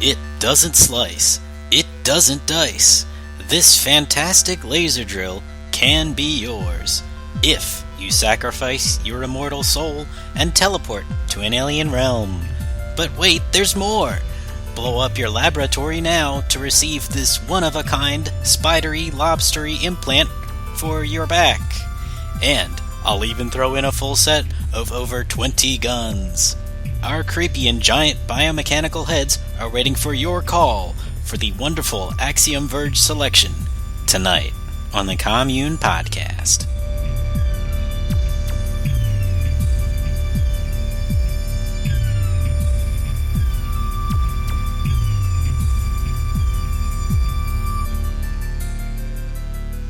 It doesn't slice. It doesn't dice. This fantastic laser drill can be yours if you sacrifice your immortal soul and teleport to an alien realm. But wait, there's more! Blow up your laboratory now to receive this one-of-a-kind, spidery, lobstery implant for your back. And I'll even throw in a full set of over 20 guns. Our creepy and giant biomechanical heads are waiting for your call for the wonderful Axiom Verge selection tonight on the Commune Podcast.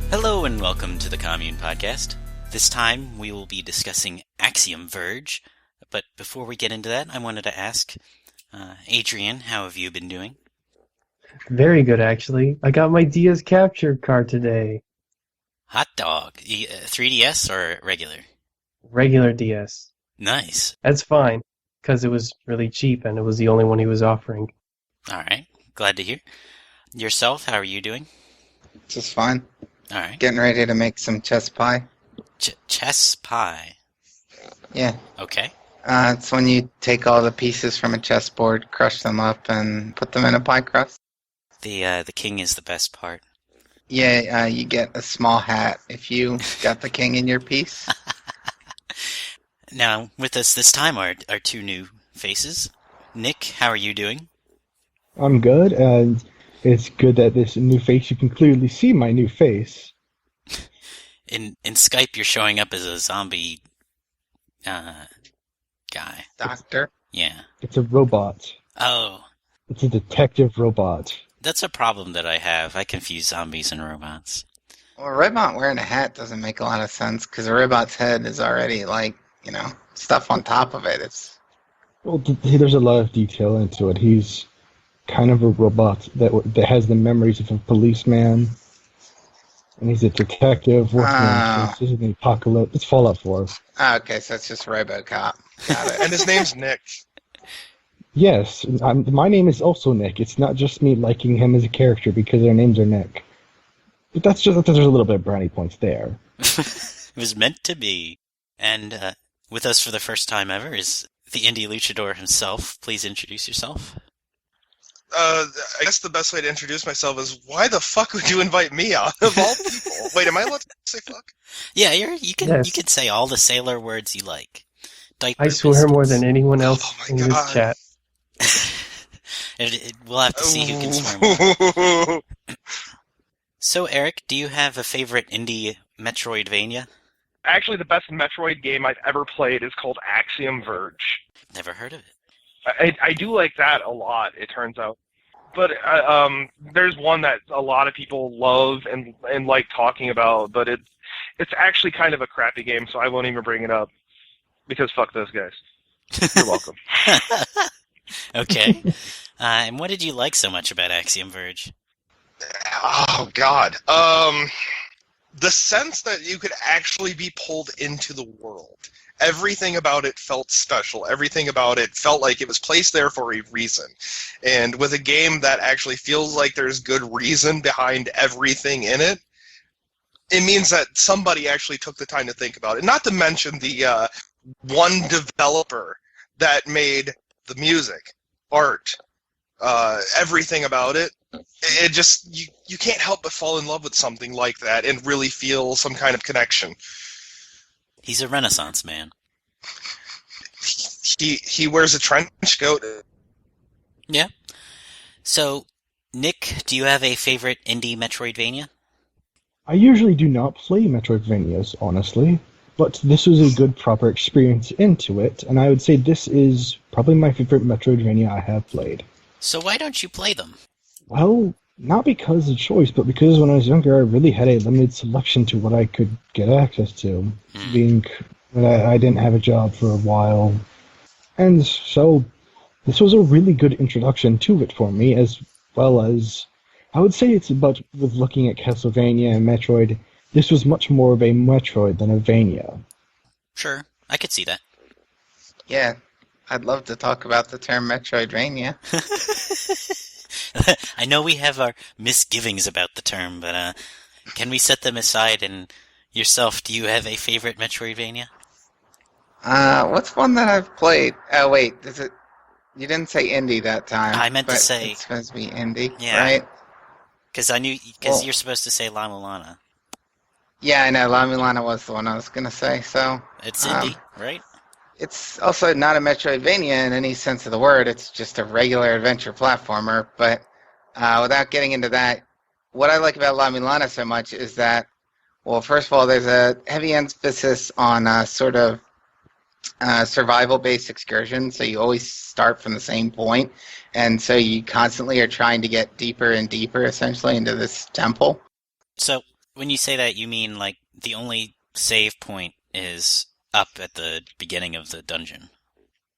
Hello and welcome to the Commune Podcast. This time we will be discussing Axiom Verge, but before we get into that, I wanted to ask, Adrian, how have you been doing? Very good, actually. I got my DS capture card today. Hot dog. 3DS or regular? Regular DS. Nice. That's fine, because it was really cheap and it was the only one he was offering. Alright, glad to hear. Yourself, how are you doing? Just fine. Alright. Getting ready to make some chess pie. Chess pie? Yeah. Okay. It's when you take all the pieces from a chessboard, crush them up, and put them in a pie crust. The king is the best part. Yeah, you get a small hat if you got the king in your piece. Now, with us this time are two new faces. Nick, how are you doing? I'm good, and it's good that this new face, you can clearly see my new face. In Skype, you're showing up as a zombie guy. Doctor? Yeah. It's a robot. Oh. It's a detective robot. That's a problem that I have. I confuse zombies and robots. Well, a robot wearing a hat doesn't make a lot of sense, because a robot's head is already, stuff on top of it. Well, there's a lot of detail into it. He's kind of a robot that has the memories of a policeman. And he's a detective working on cases in the apocalypse. It's Fallout 4. Oh, okay, so it's just RoboCop. Got it. And his name's Nick. Yes, my name is also Nick. It's not just me liking him as a character because their names are Nick. But there's a little bit of brownie points there. It was meant to be. And with us for the first time ever is the indie luchador himself. Please introduce yourself. I guess the best way to introduce myself is, why the fuck would you invite me out of all people? Wait, am I allowed to say fuck? Yeah, you can Yes. You can say all the sailor words you like. Diaper I swear more biscuits. than anyone else Oh my in God. this chat. We'll have to see who can swear more. So, Eric, do you have a favorite indie Metroidvania? Actually, the best Metroid game I've ever played is called Axiom Verge. Never heard of it. I do like that a lot, it turns out. But there's one that a lot of people love and like talking about, but it's actually kind of a crappy game, so I won't even bring it up. Because fuck those guys. You're welcome. Okay. And what did you like so much about Axiom Verge? Oh, God. The sense that you could actually be pulled into the world. Everything about it felt special. Everything about it felt like it was placed there for a reason. And with a game that actually feels like there's good reason behind everything in it, it means that somebody actually took the time to think about it. Not to mention the one developer that made the music, art, everything about it. It just, you can't help but fall in love with something like that and really feel some kind of connection. He's a Renaissance man. He wears a trench coat. Yeah. So, Nick, do you have a favorite indie Metroidvania? I usually do not play Metroidvanias, honestly, but this was a good, proper experience into it, and I would say this is probably my favorite Metroidvania I have played. So why don't you play them? Well, not because of choice, but because when I was younger, I really had a limited selection to what I could get access to, being that I didn't have a job for a while. And so, this was a really good introduction to it for me, as well as, I would say it's about, with looking at Castlevania and Metroid, this was much more of a Metroid than a Vania. Sure, I could see that. Yeah, I'd love to talk about the term Metroidvania. I know we have our misgivings about the term, but can we set them aside? And yourself, do you have a favorite Metroidvania? What's one that I've played? Oh, wait, is it? You didn't say indie that time. I meant to say... It's supposed to be indie, yeah, right? Because you're supposed to say La Mulana. Yeah, I know. La Mulana was the one I was going to say, so... It's indie, right? It's also not a Metroidvania in any sense of the word. It's just a regular adventure platformer. But without getting into that, what I like about La Mulana so much is that, well, first of all, there's a heavy emphasis on sort of survival-based excursion. So you always start from the same point, and so you constantly are trying to get deeper and deeper, essentially, into this temple. So when you say that, you mean like the only save point is up at the beginning of the dungeon?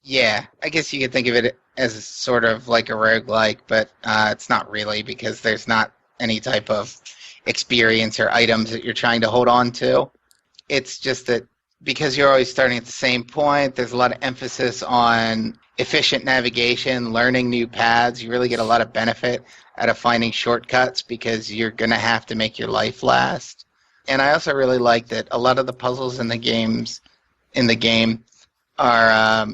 Yeah, I guess you could think of it as sort of like a roguelike, but it's not really, because there's not any type of experience or items that you're trying to hold on to. It's just that because you're always starting at the same point, there's a lot of emphasis on efficient navigation, learning new paths. You really get a lot of benefit out of finding shortcuts because you're going to have to make your life last. And I also really like that a lot of the puzzles in the game are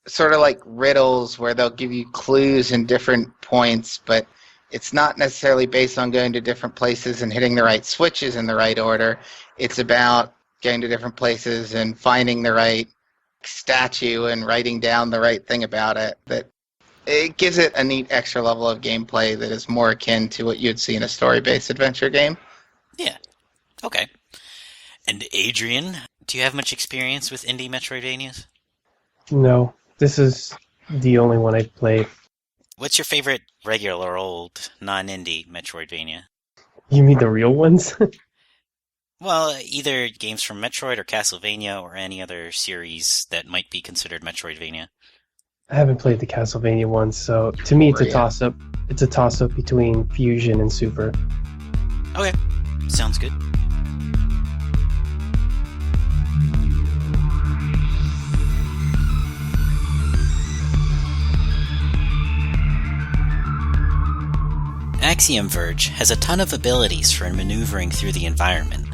sort of like riddles where they'll give you clues in different points, but it's not necessarily based on going to different places and hitting the right switches in the right order. It's about going to different places and finding the right statue and writing down the right thing about it. That it gives it a neat extra level of gameplay that is more akin to what you'd see in a story-based adventure game. Yeah. Okay. And Adrian, do you have much experience with indie Metroidvanias? No, this is the only one I've played. What's your favorite regular old non-indie Metroidvania? You mean the real ones? Well, either games from Metroid or Castlevania or any other series that might be considered Metroidvania. I haven't played the Castlevania ones, so to me it's a toss-up. It's a toss-up between Fusion and Super. Okay, sounds good. Axiom Verge has a ton of abilities for maneuvering through the environment.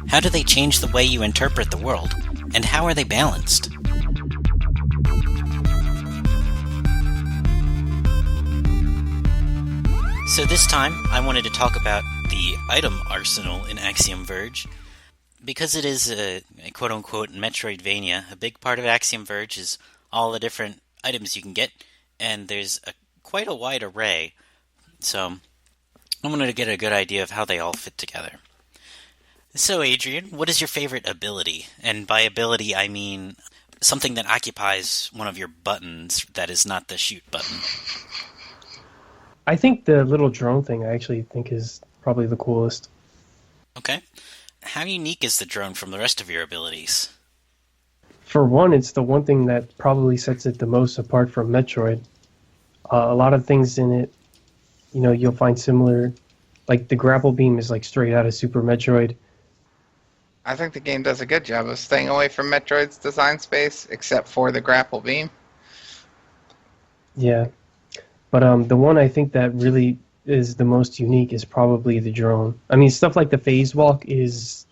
How do they change the way you interpret the world, and how are they balanced? So this time, I wanted to talk about the item arsenal in Axiom Verge. Because it is a quote-unquote Metroidvania, a big part of Axiom Verge is all the different items you can get, and there's quite a wide array. So I wanted to get a good idea of how they all fit together. So Adrian, what is your favorite ability? And by ability, I mean something that occupies one of your buttons that is not the shoot button. I think the little drone thing I actually think is probably the coolest. Okay. How unique is the drone from the rest of your abilities? For one, it's the one thing that probably sets it the most apart from Metroid. A lot of things in it, you'll find similar, like the grapple beam is like straight out of Super Metroid. I think the game does a good job of staying away from Metroid's design space, except for the grapple beam. Yeah. But the one I think that really is the most unique is probably the drone. I mean, stuff like the phase walk is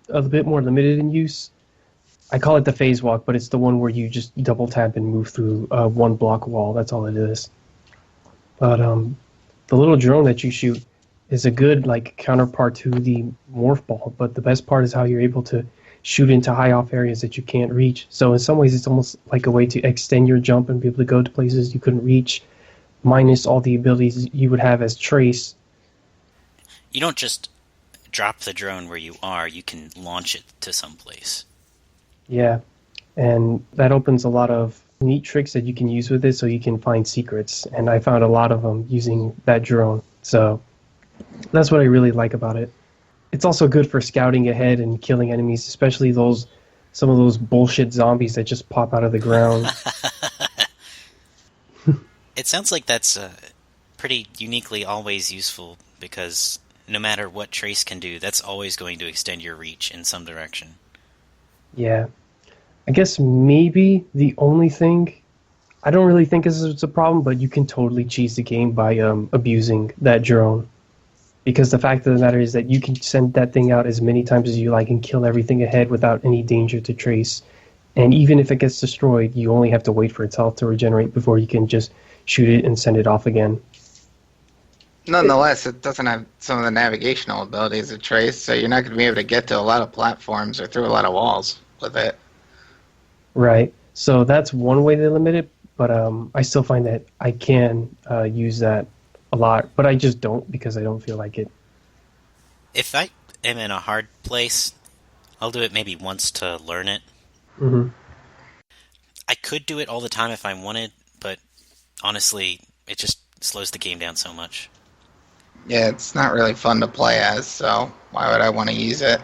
a bit more limited in use. I call it the phase walk, but it's the one where you just double tap and move through one block wall. That's all it is. But the little drone that you shoot is a good counterpart to the morph ball. But the best part is how you're able to shoot into high off areas that you can't reach. So in some ways, it's almost like a way to extend your jump and be able to go to places you couldn't reach, minus all the abilities you would have as Trace. You don't just drop the drone where you are, you can launch it to someplace. Yeah, and that opens a lot of neat tricks that you can use with it so you can find secrets, and I found a lot of them using that drone, so that's what I really like about it. It's also good for scouting ahead and killing enemies, especially some of those bullshit zombies that just pop out of the ground. It sounds like that's pretty uniquely always useful, because no matter what Trace can do, that's always going to extend your reach in some direction. Yeah. I guess maybe the only thing I don't really think this is a problem, but you can totally cheese the game by abusing that drone. Because the fact of the matter is that you can send that thing out as many times as you like and kill everything ahead without any danger to Trace. And even if it gets destroyed, you only have to wait for its health to regenerate before you can just shoot it and send it off again. Nonetheless, it doesn't have some of the navigational abilities of Trace, so you're not going to be able to get to a lot of platforms or through a lot of walls with it. Right. So that's one way they limit it, but I still find that I can use that a lot, but I just don't because I don't feel like it. If I am in a hard place, I'll do it maybe once to learn it. Mm-hmm. I could do it all the time if I wanted, but honestly, it just slows the game down so much. Yeah, it's not really fun to play as, so why would I want to use it?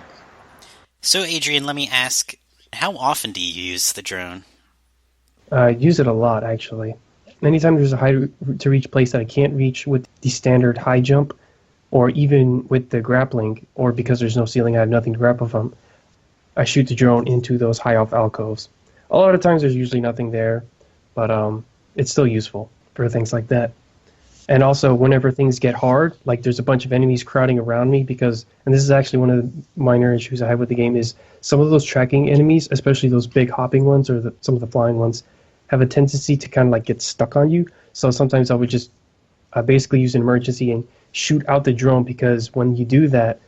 So, Adrian, let me ask, how often do you use the drone? I use it a lot, actually. Anytime there's a high-to-reach place that I can't reach with the standard high jump, or even with the grappling, or because there's no ceiling, I have nothing to grapple from, I shoot the drone into those high-off alcoves. A lot of times there's usually nothing there, but it's still useful for things like that. And also, whenever things get hard, like there's a bunch of enemies crowding around me because, and this is actually one of the minor issues I have with the game, is some of those tracking enemies, especially those big hopping ones or some of the flying ones, have a tendency to kind of like get stuck on you. So sometimes I would just basically use an emergency and shoot out the drone because when you do that,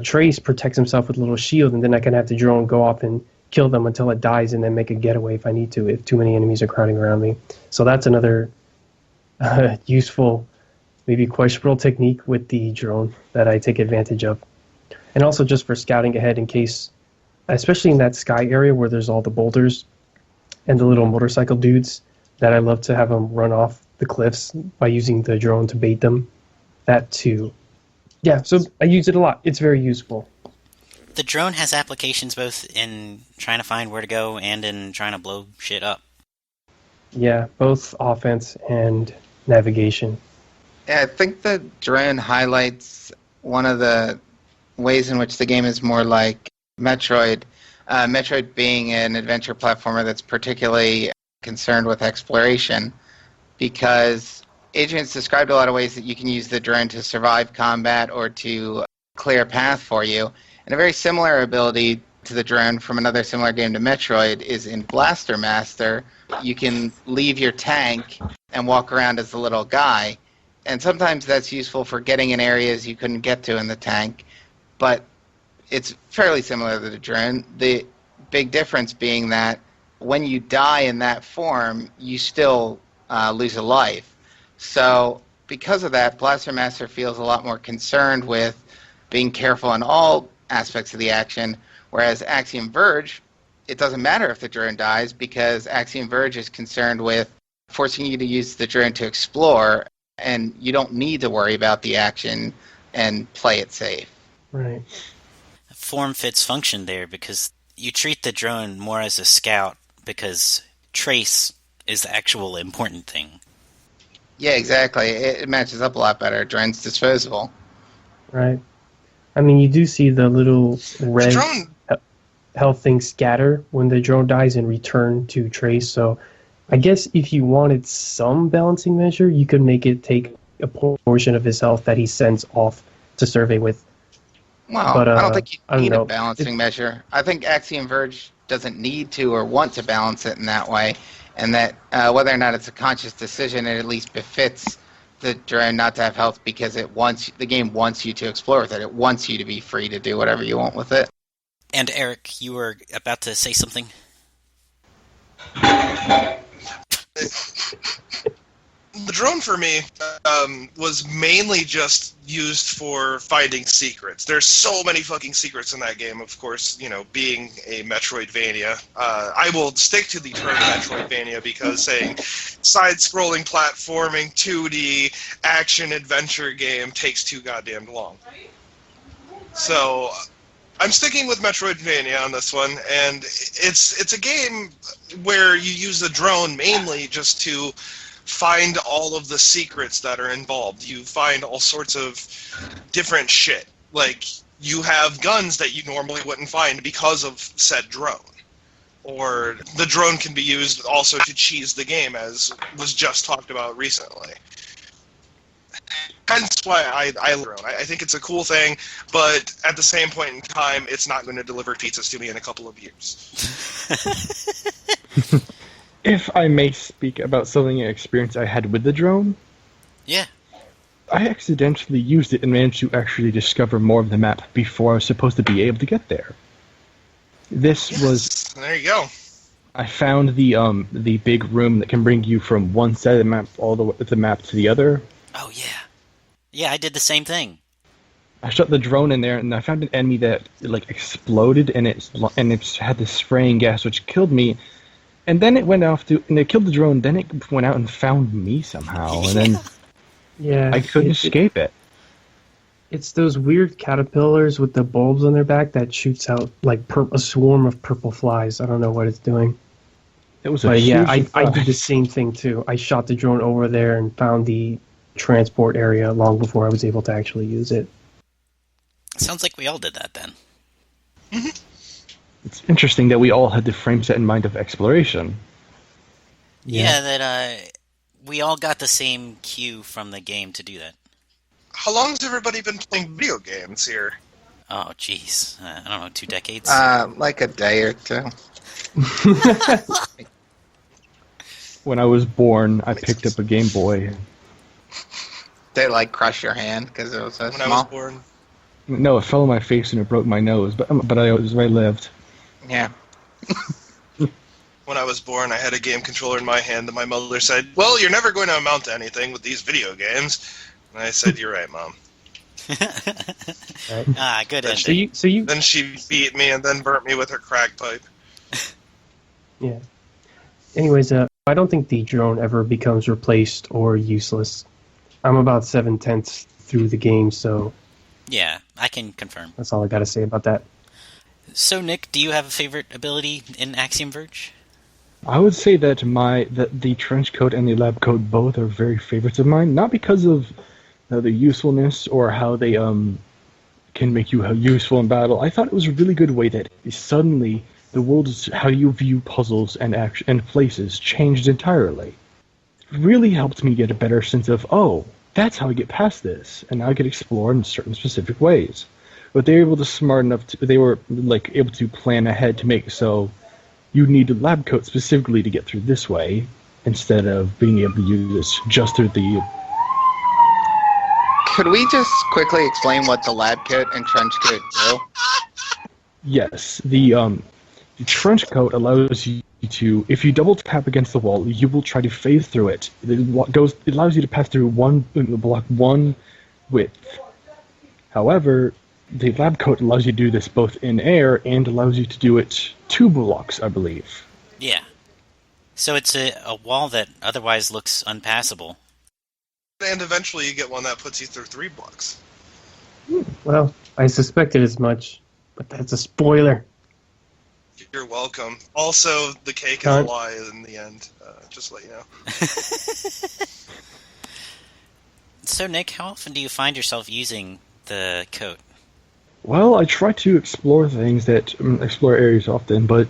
Trace protects himself with a little shield, and then I can have the drone go off and kill them until it dies and then make a getaway if I need to, if too many enemies are crowding around me. So that's another useful, maybe questionable technique with the drone that I take advantage of. And also just for scouting ahead in case, especially in that sky area where there's all the boulders and the little motorcycle dudes, that I love to have them run off the cliffs by using the drone to bait them. That too. Yeah, so I use it a lot. It's very useful. The drone has applications both in trying to find where to go and in trying to blow shit up. Yeah, both offense and navigation. Yeah, I think the drone highlights one of the ways in which the game is more like Metroid. Metroid being an adventure platformer that's particularly concerned with exploration, because Adrian's described a lot of ways that you can use the drone to survive combat or to clear a path for you. And a very similar ability to the drone from another similar game to Metroid is in Blaster Master. You can leave your tank and walk around as a little guy. And sometimes that's useful for getting in areas you couldn't get to in the tank. But it's fairly similar to the drone. The big difference being that when you die in that form, you still lose a life. So because of that, Blaster Master feels a lot more concerned with being careful in all aspects of the action, whereas Axiom Verge, it doesn't matter if the drone dies because Axiom Verge is concerned with forcing you to use the drone to explore, and you don't need to worry about the action and play it safe. Right. Form fits function there because you treat the drone more as a scout because Trace is the actual important thing. Yeah, exactly. It matches up a lot better. Drone's disposable. Right. I mean, you do see the little red health thing scatter when the drone dies and return to Trace. So I guess if you wanted some balancing measure, you could make it take a portion of his health that he sends off to survey with. Well, But, I don't think you need know. a balancing measure. I think Axiom Verge doesn't need to or want to balance it in that way, and that whether or not it's a conscious decision, it at least befits the drone not to have health because the game wants you to explore with it. It wants you to be free to do whatever you want with it. And Eric, you were about to say something? The drone for me was mainly just used for finding secrets. There's so many fucking secrets in that game, of course, being a Metroidvania. I will stick to the term Metroidvania because saying side-scrolling platforming 2D action-adventure game takes too goddamn long. So I'm sticking with Metroidvania on this one, and it's a game where you use the drone mainly just to find all of the secrets that are involved. You find all sorts of different shit. Like, you have guns that you normally wouldn't find because of said drone. Or the drone can be used also to cheese the game, as was just talked about recently. Hence why I love drone. I think it's a cool thing, but at the same point in time, it's not going to deliver pizzas to me in a couple of years. If I may speak about something an experience I had with the drone, Yeah. I accidentally used it and managed to actually discover more of the map before I was supposed to be able to get there. This was... There you go. I found the big room that can bring you from one side of the map all the way the map to the other. Oh, yeah. Yeah, I did the same thing. I shot the drone in there, and I found an enemy that exploded, and it had this spraying gas which killed me. And then it went off and it killed the drone. Then it went out and found me somehow, and then Yeah, I couldn't escape it. It's those weird caterpillars with the bulbs on their back that shoots out like a swarm of purple flies. I don't know what it's doing. It was But yeah, I surprise. did the same thing too. I shot the drone over there and found the transport area long before I was able to actually use it. Sounds like we all did that then. It's interesting that we all had the frame set in mind of exploration. Yeah, that we all got the same cue from the game to do that. How long has everybody been playing video games here? Oh, jeez. I don't know, 2 decades? Like a day or two. When I was born, I picked up a Game Boy. They like crush your hand because it was so When I small. was born. No, it fell on my face and it broke my nose, but I lived. Yeah. When I was born, I had a game controller in my hand, and my mother said, "Well, you're never going to amount to anything with these video games." And I said, "You're right, Mom." Ah, good Then ending. So you Then she beat me and then burnt me with her crack pipe. yeah. Anyways, I don't think the drone ever becomes replaced or useless. I'm about 7/10 through the game, so Yeah, I can confirm. that's all I got to say about that. So, Nick, do you have a favorite ability in Axiom Verge? I would say that the trench coat and the lab coat both are very favorites of mine, not because of their usefulness or how they can make you useful in battle. I thought it was a really good way that suddenly the world is how you view puzzles and places changed entirely. It really helped me get a better sense of, oh, that's how I get past this, and now I can explore in certain specific ways. But they were able to plan ahead to make so you need a lab coat specifically to get through this way, instead of being able to use this just through the... Could we just quickly explain what the lab coat and trench coat do? Yes, the trench coat allows you to, if you double tap against the wall, you will try to phase through it. It allows you to pass through one width. However, the lab coat allows you to do this both in air and allows you to do it 2 blocks, I believe. Yeah. So it's a wall that otherwise looks unpassable. And eventually you get one that puts you through 3 blocks. Well, I suspected as much, but that's a spoiler. You're welcome. Also, the cake is a Con- lie in the end. Just to let you know. So, Nick, how often do you find yourself using the coat? Well, I try to explore explore areas often, but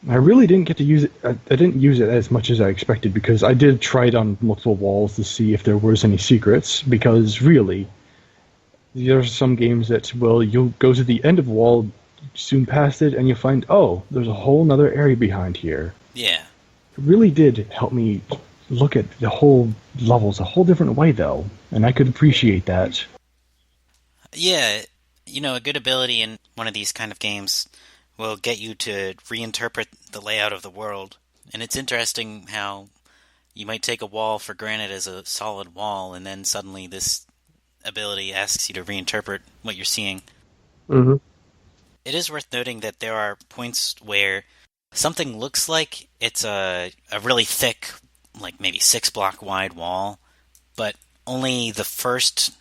I really didn't get to use it. I didn't use it as much as I expected because I did try it on multiple walls to see if there was any secrets. Because really, there are some games that you'll go to the end of the wall, soon past it, and you find, oh, there's a whole other area behind here. Yeah. It really did help me look at the whole levels a whole different way, though, and I could appreciate that. Yeah, a good ability in one of these kind of games will get you to reinterpret the layout of the world. And it's interesting how you might take a wall for granted as a solid wall, and then suddenly this ability asks you to reinterpret what you're seeing. Mm-hmm. It is worth noting that there are points where something looks like it's a really thick, like maybe 6-block wide wall, but only the first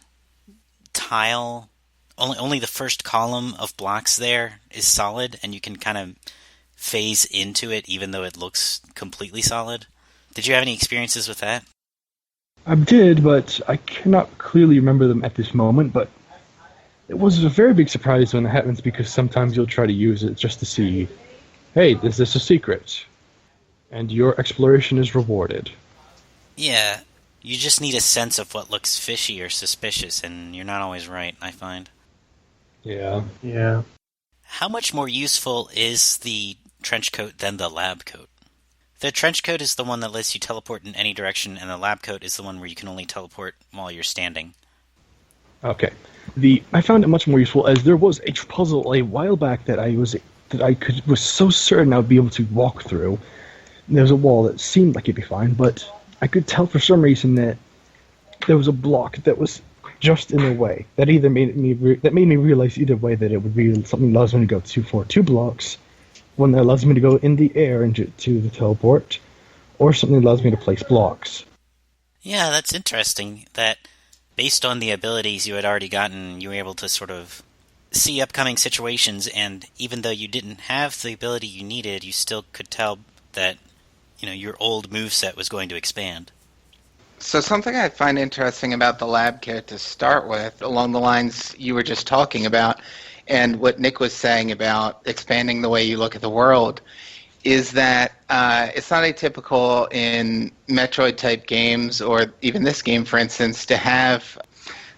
tile, only the first column of blocks there is solid, and you can kind of phase into it even though it looks completely solid. Did you have any experiences with that? I did, but I cannot clearly remember them at this moment, but it was a very big surprise when it happens because sometimes you'll try to use it just to see hey, is this a secret? And your exploration is rewarded. Yeah, you just need a sense of what looks fishy or suspicious, and you're not always right, I find. Yeah. Yeah. How much more useful is the trench coat than the lab coat? The trench coat is the one that lets you teleport in any direction, and the lab coat is the one where you can only teleport while you're standing. Okay. I found it much more useful as there was a puzzle a while back that was so certain I would be able to walk through. There was a wall that seemed like it'd be fine, but I could tell for some reason that there was a block that was just in the way. That either made me realize either way that it would be something that allows me to go for 2 blocks, one that allows me to go in the air and to the teleport, or something that allows me to place blocks. Yeah, that's interesting, that based on the abilities you had already gotten, you were able to sort of see upcoming situations, and even though you didn't have the ability you needed, you still could tell that, your old moveset was going to expand. So something I find interesting about the lab coat to start with, along the lines you were just talking about, and what Nick was saying about expanding the way you look at the world, is that it's not atypical in Metroid-type games, or even this game, for instance, to have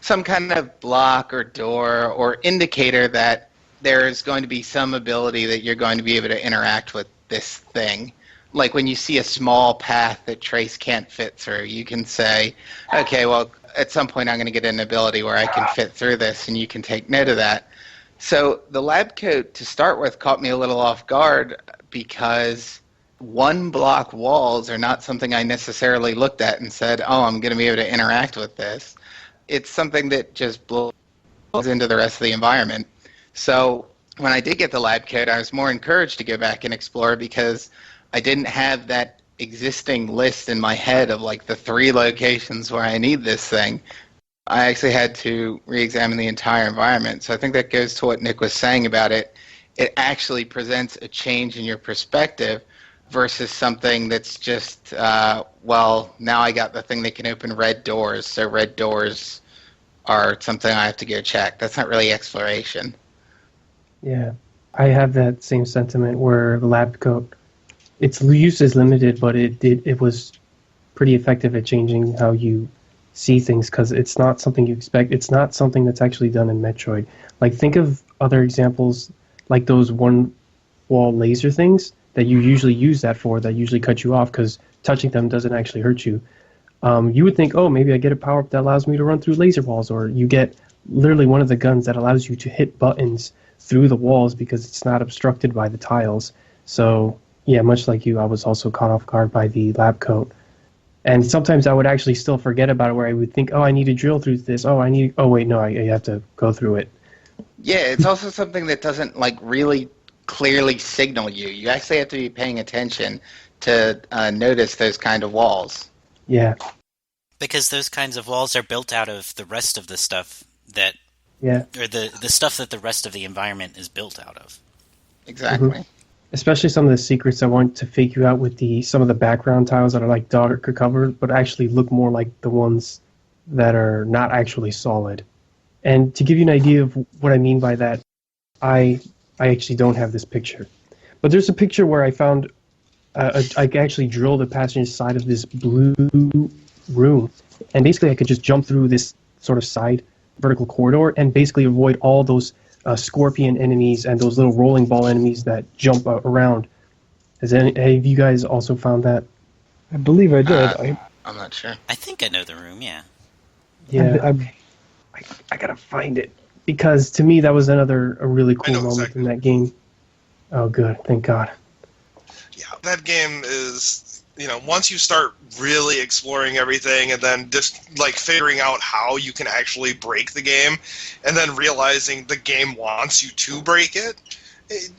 some kind of block or door or indicator that there's going to be some ability that you're going to be able to interact with this thing. Like when you see a small path that Trace can't fit through, you can say, okay, well, at some point I'm going to get an ability where I can fit through this, and you can take note of that. So the lab coat, to start with, caught me a little off guard because 1-block walls are not something I necessarily looked at and said, oh, I'm going to be able to interact with this. It's something that just blows into the rest of the environment. So when I did get the lab coat, I was more encouraged to go back and explore because I didn't have that existing list in my head of like the 3 locations where I need this thing. I actually had to re-examine the entire environment. So I think that goes to what Nick was saying about it. It actually presents a change in your perspective versus something that's just, well, now I got the thing that can open red doors, so red doors are something I have to go check. That's not really exploration. Yeah. I have that same sentiment where the lab coat, its use is limited, but it was pretty effective at changing how you see things because it's not something you expect. It's not something that's actually done in Metroid. Like, think of other examples like those one-wall laser things that you usually use that for, that usually cut you off because touching them doesn't actually hurt you. You would think, oh, maybe I get a power-up that allows me to run through laser walls, or you get literally one of the guns that allows you to hit buttons through the walls because it's not obstructed by the tiles. So, yeah, much like you, I was also caught off guard by the lab coat. And sometimes I would actually still forget about it, where I would think, oh, I need to drill through this. Oh, wait, no, I have to go through it. Yeah, it's also something that doesn't like really clearly signal you. You actually have to be paying attention to notice those kind of walls. Yeah. Because those kinds of walls are built out of the rest of the stuff that... Yeah. Or the stuff that the rest of the environment is built out of. Exactly. Mm-hmm. Especially some of the secrets I want to fake you out with some of the background tiles that are like darker covered, but actually look more like the ones that are not actually solid. And to give you an idea of what I mean by that, I actually don't have this picture. But there's a picture where I found I actually drilled the passenger side of this blue room. And basically I could just jump through this sort of side vertical corridor and basically avoid all those scorpion enemies and those little rolling ball enemies that jump around. Has any of you guys also found that? I believe I did. I'm not sure. I think I know the room, yeah. Yeah. I gotta find it. Because to me that was a really cool moment exactly. in that game. Oh good, thank God. Yeah, that game is, once you start really exploring everything and then just like figuring out how you can actually break the game and then realizing the game wants you to break it,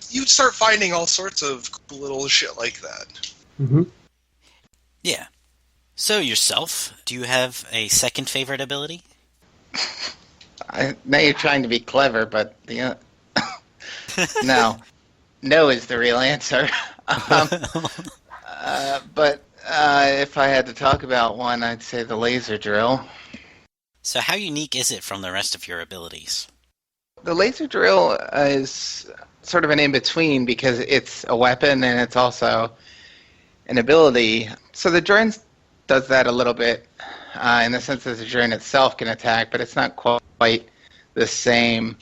you start finding all sorts of cool little shit like that. Mm-hmm. Yeah. So yourself, do you have a second favorite ability? Now you're trying to be clever, but no. No is the real answer. But if I had to talk about one, I'd say the laser drill. So how unique is it from the rest of your abilities? The laser drill is sort of an in-between because it's a weapon and it's also an ability. So the drone does that a little bit in the sense that the drone itself can attack, but it's not quite the same.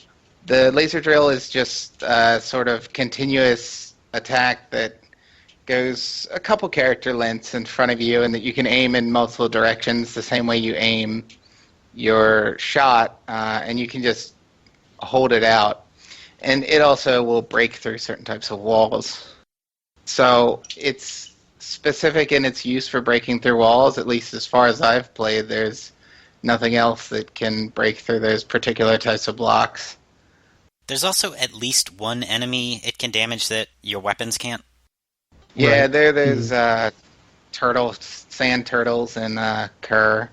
The laser drill is just a sort of continuous attack that goes a couple character lengths in front of you and that you can aim in multiple directions the same way you aim your shot, and you can just hold it out. And it also will break through certain types of walls. So it's specific in its use for breaking through walls, at least as far as I've played. There's nothing else that can break through those particular types of blocks. There's also at least one enemy it can damage that your weapons can't. Yeah, Right. there's turtles, sand turtles, and cur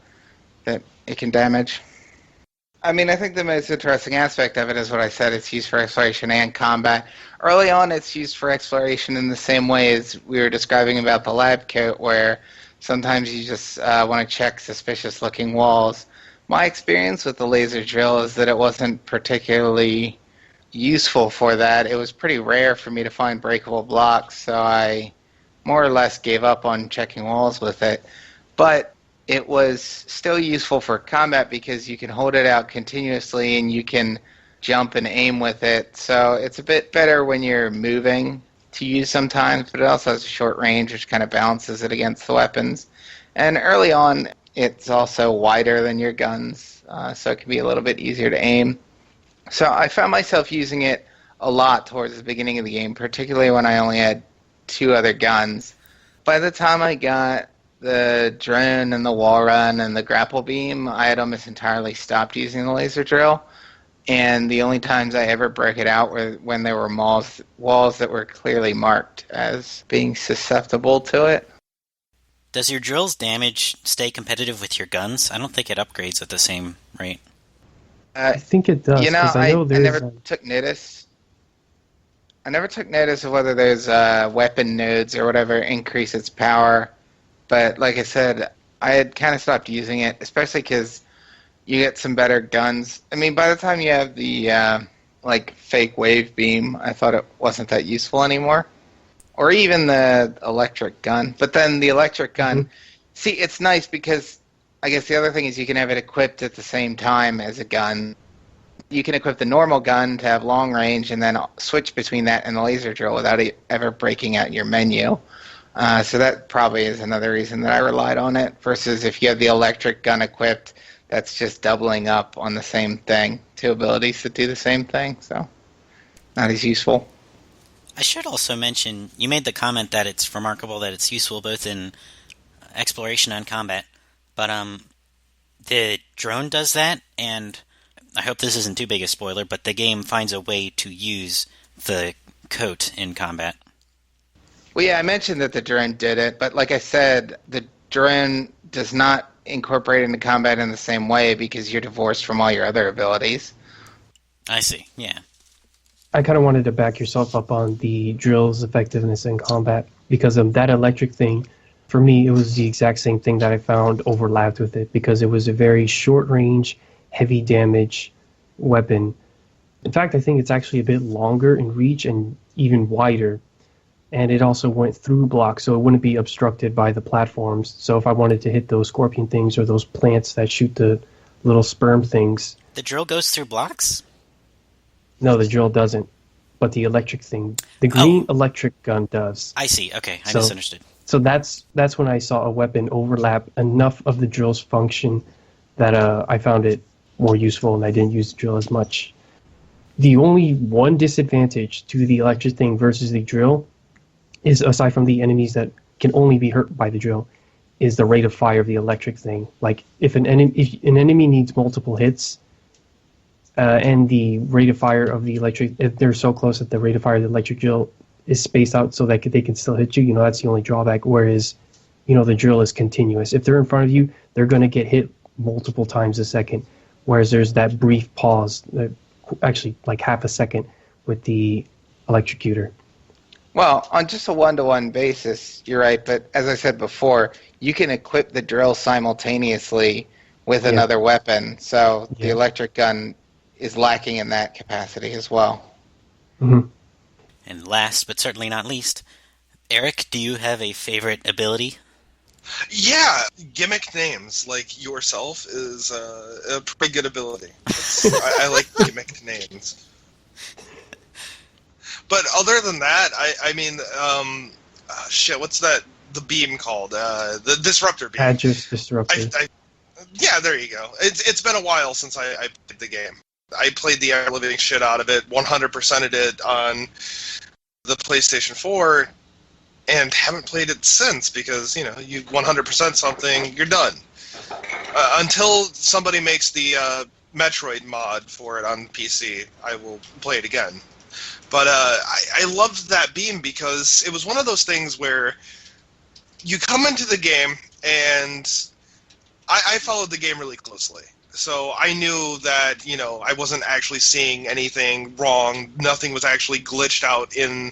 that it can damage. I mean, I think the most interesting aspect of it is what I said. It's used for exploration and combat. Early on, it's used for exploration in the same way as we were describing about the lab coat, where sometimes you just want to check suspicious-looking walls. My experience with the laser drill is that it wasn't particularly useful for that. It was pretty rare for me to find breakable blocks, so I more or less gave up on checking walls with it. But it was still useful for combat because you can hold it out continuously and you can jump and aim with it. So it's a bit better when you're moving to use sometimes, but it also has a short range, which kind of balances it against the weapons. And early on, it's also wider than your guns, so it can be a little bit easier to aim. So I found myself using it a lot towards the beginning of the game, particularly when I only had 2 other guns. By the time I got the drone and the wall run and the grapple beam, I had almost entirely stopped using the laser drill. And the only times I ever broke it out were when there were walls that were clearly marked as being susceptible to it. Does your drill's damage stay competitive with your guns? I don't think it upgrades at the same rate. I think it does. You know, 'Cause I know I there's never took notice. I never took notice of whether those weapon nodes or whatever increase its power. But like I said, I had kind of stopped using it, especially because you get some better guns. I mean, by the time you have the fake wave beam, I thought it wasn't that useful anymore. Or even the electric gun. But then the electric gun, see, it's nice because I guess the other thing is you can have it equipped at the same time as a gun. You can equip the normal gun to have long range and then switch between that and the laser drill without it ever breaking out your menu. So that probably is another reason that I relied on it, versus if you have the electric gun equipped, that's just doubling up on the same thing. 2 abilities that do the same thing, so not as useful. I should also mention, you made the comment that it's remarkable that it's useful both in exploration and combat, but the drone does that, and I hope this isn't too big a spoiler, but the game finds a way to use the coat in combat. Well, yeah, I mentioned that the drone did it, but like I said, the drone does not incorporate into combat in the same way because you're divorced from all your other abilities. I see, yeah. I kind of wanted to back yourself up on the drill's effectiveness in combat because of that electric thing. For me, it was the exact same thing that I found overlapped with it because it was a very short range, heavy damage weapon. In fact, I think it's actually a bit longer in reach and even wider. And it also went through blocks, so it wouldn't be obstructed by the platforms. So if I wanted to hit those scorpion things or those plants that shoot the little sperm things... The drill goes through blocks? No, the drill doesn't. But the electric thing, the green electric gun does. I see, okay, I misunderstood. So that's when I saw a weapon overlap enough of the drill's function that I found it more useful and I didn't use the drill as much. The only one disadvantage to the electric thing versus the drill is, aside from the enemies that can only be hurt by the drill, is the rate of fire of the electric thing. Like, if an enemy needs multiple hits, and the rate of fire of the electric, if they're so close that the rate of fire of the electric drill is spaced out so that they can still hit you, that's the only drawback, whereas, the drill is continuous. If they're in front of you, they're going to get hit multiple times a second, whereas there's that brief pause, actually like half a second, with the electrocutor. Well, on just a one-to-one basis, you're right, but as I said before, you can equip the drill simultaneously with another weapon, so the electric gun is lacking in that capacity as well. Mm-hmm. And last, but certainly not least, Eric, do you have a favorite ability? Yeah, gimmick names like yourself is a pretty good ability. I like gimmick names. But other than that, I mean, shit, what's that? The beam called? The disruptor beam. Hadge's disruptor. Yeah, there you go. It's been a while since I played the game. I played the living shit out of it, 100%ed it on the PlayStation 4, and haven't played it since because, you 100% something, you're done. Until somebody makes the Metroid mod for it on PC, I will play it again. But I loved that beam because it was one of those things where you come into the game, and I followed the game really closely. So I knew that, I wasn't actually seeing anything wrong. Nothing was actually glitched out in